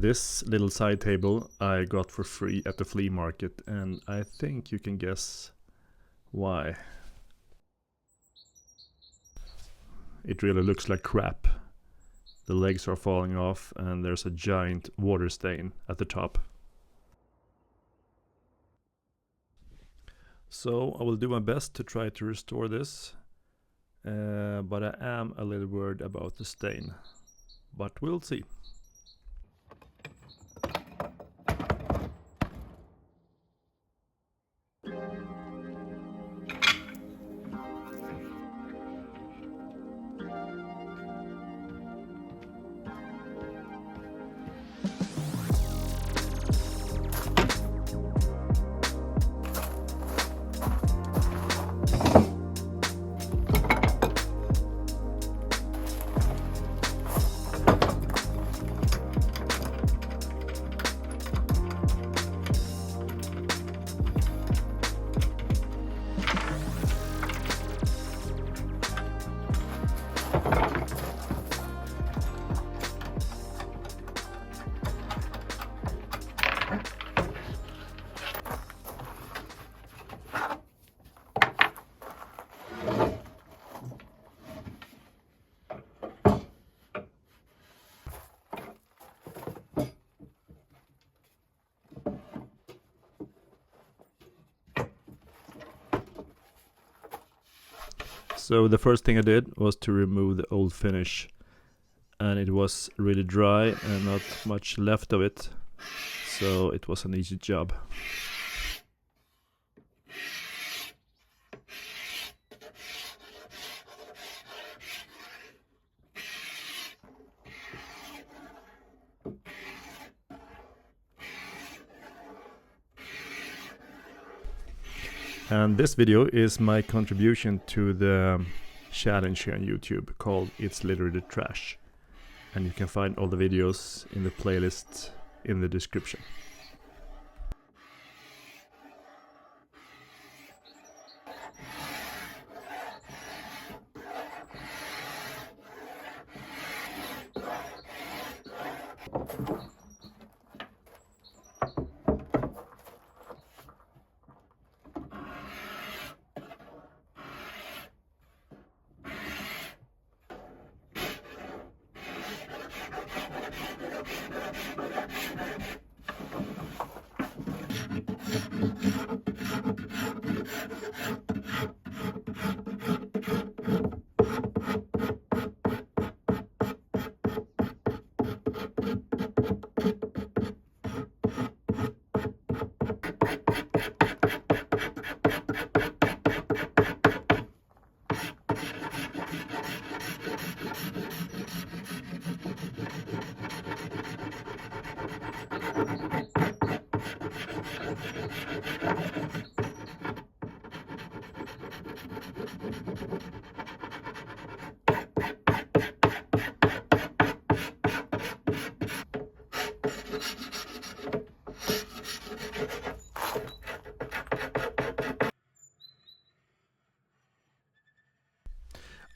This little side table I got for free at the flea market, and I think you can guess why. It really looks like crap. The legs are falling off and there's a giant water stain at the top. So I will do my best to try to restore this, but I am a little worried about the stain. But we'll see. So the first thing I did was to remove the old finish, and it was really dry and not much left of it, so it was an easy job. And this video is my contribution to the challenge here on YouTube called It's Literally Trash. And you can find all the videos in the playlist in the description.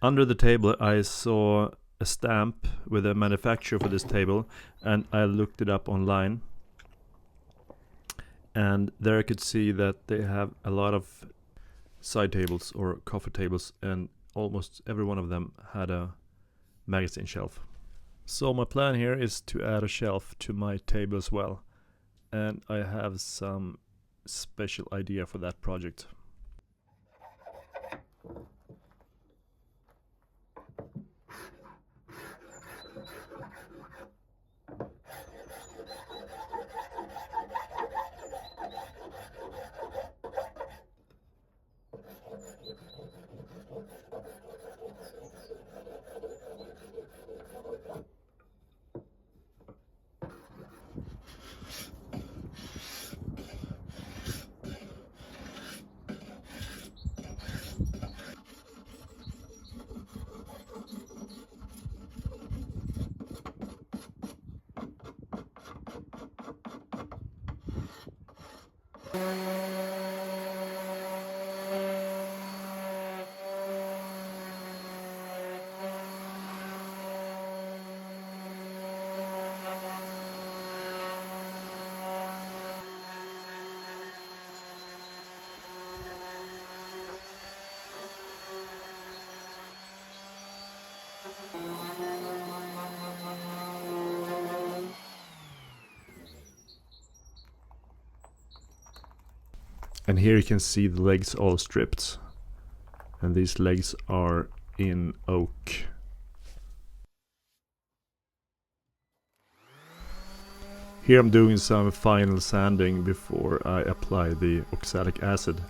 Under the table I saw a stamp with a manufacturer for this table, and I looked it up online, and there I could see that they have a lot of side tables or coffee tables, and almost every one of them had a magazine shelf. So my plan here is to add a shelf to my table as well, and I have some special idea for that project. And here you can see the legs all stripped. And these legs are in oak. Here I'm doing some final sanding before I apply the oxalic acid.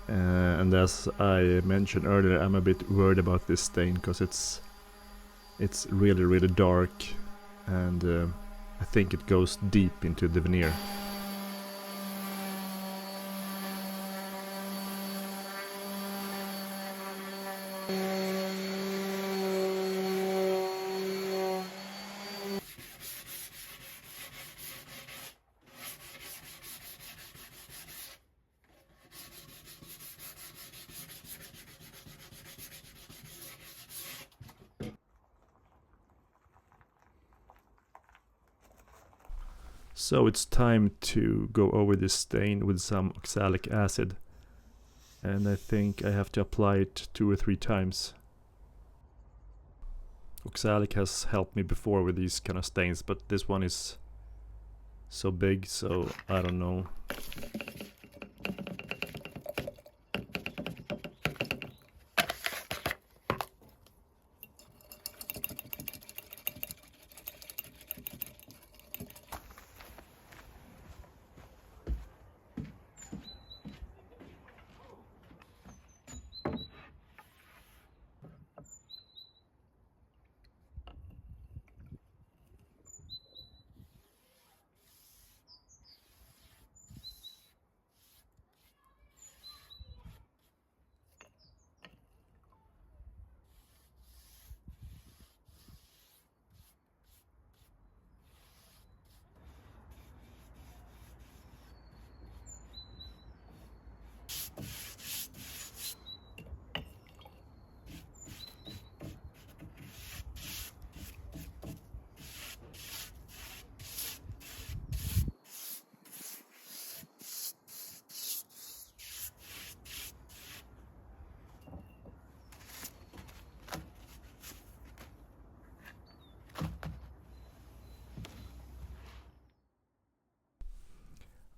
And as I mentioned earlier, I'm a bit worried about this stain because it's really dark, and I think it goes deep into the veneer. So it's time to go over this stain with some oxalic acid, and I think I have to apply it 2 or 3 times. Oxalic has helped me before with these kind of stains, but this one is so big, so I don't know.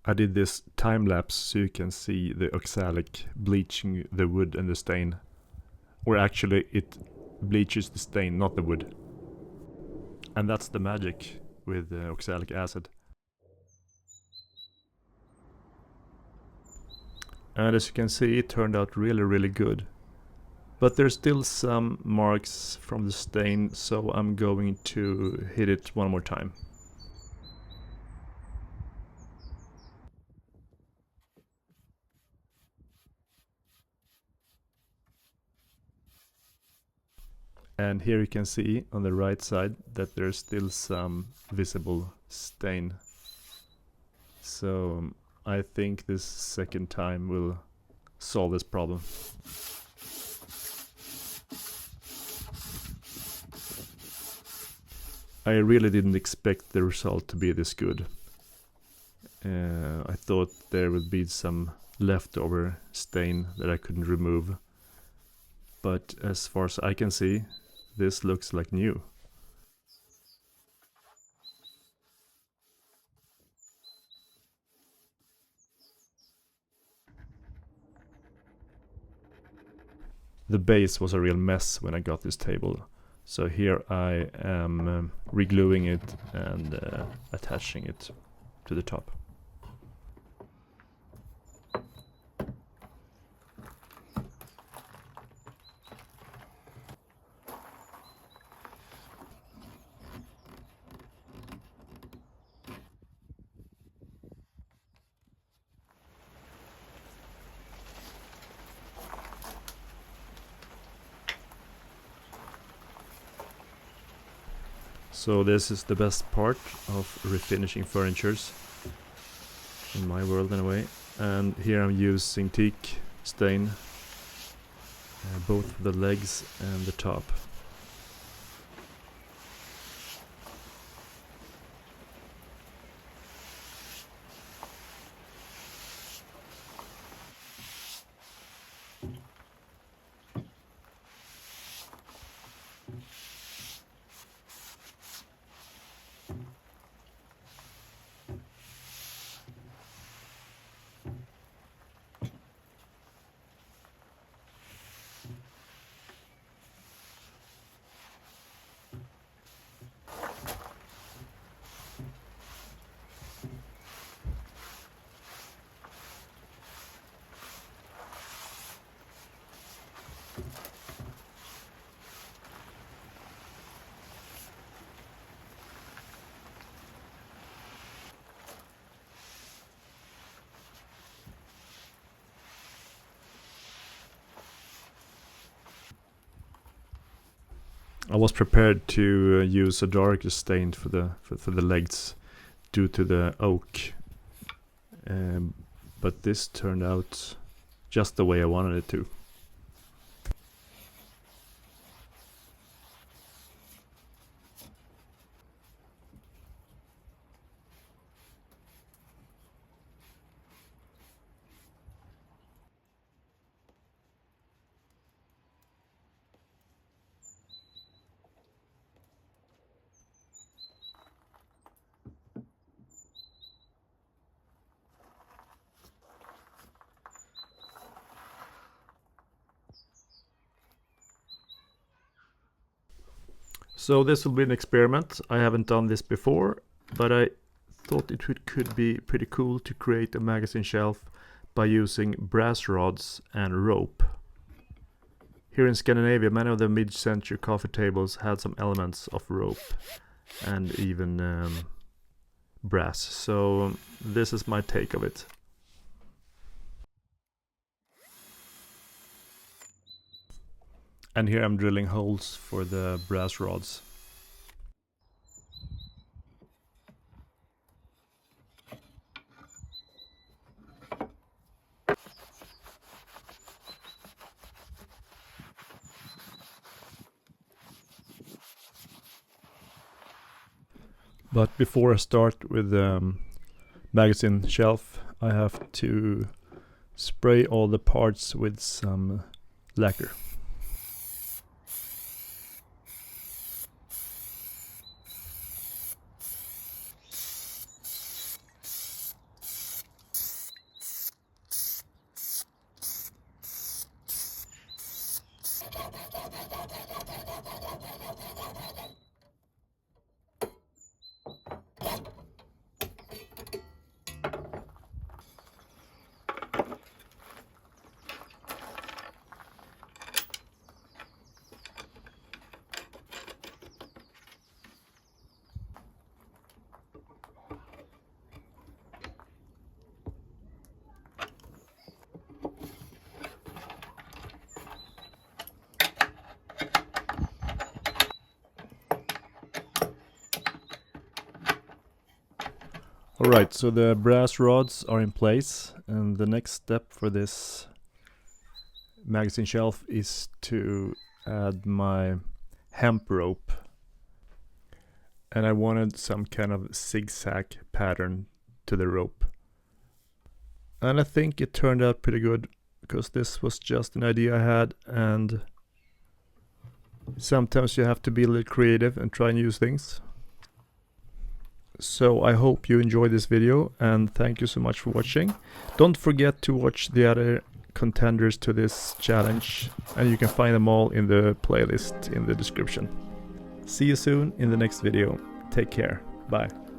I did this time lapse so you can see the oxalic bleaching the wood and the stain. Or actually it bleaches the stain, not the wood. And that's the magic with oxalic acid. And as you can see, it turned out really good. But there's still some marks from the stain, so I'm going to hit it one more time. And here you can see on the right side that there's still some visible stain. So I think this second time will solve this problem. I really didn't expect the result to be this good. I thought there would be some leftover stain that I couldn't remove. But as far as I can see, this looks like new. The base was a real mess when I got this table. So here I am regluing it and attaching it to the top. So this is the best part of refinishing furnitures, in my world anyway. And here I'm using teak stain, both the legs and the top. I was prepared to use a darker stain for the legs due to the oak, but this turned out just the way I wanted it to. So this will be an experiment. I haven't done this before, but I thought it could be pretty cool to create a magazine shelf by using brass rods and rope. Here in Scandinavia, many of the mid-century coffee tables had some elements of rope and even brass. So this is my take of it. And here I'm drilling holes for the brass rods. But before I start with the magazine shelf, I have to spray all the parts with some lacquer. Alright, so the brass rods are in place, and the next step for this magazine shelf is to add my hemp rope. And I wanted some kind of zigzag pattern to the rope. And I think it turned out pretty good, because this was just an idea I had, and sometimes you have to be a little creative and try new things. So I hope you enjoyed this video, and thank you so much for watching. Don't forget to watch the other contenders to this challenge, and you can find them all in the playlist in the description. See you soon in the next video. Take care. Bye.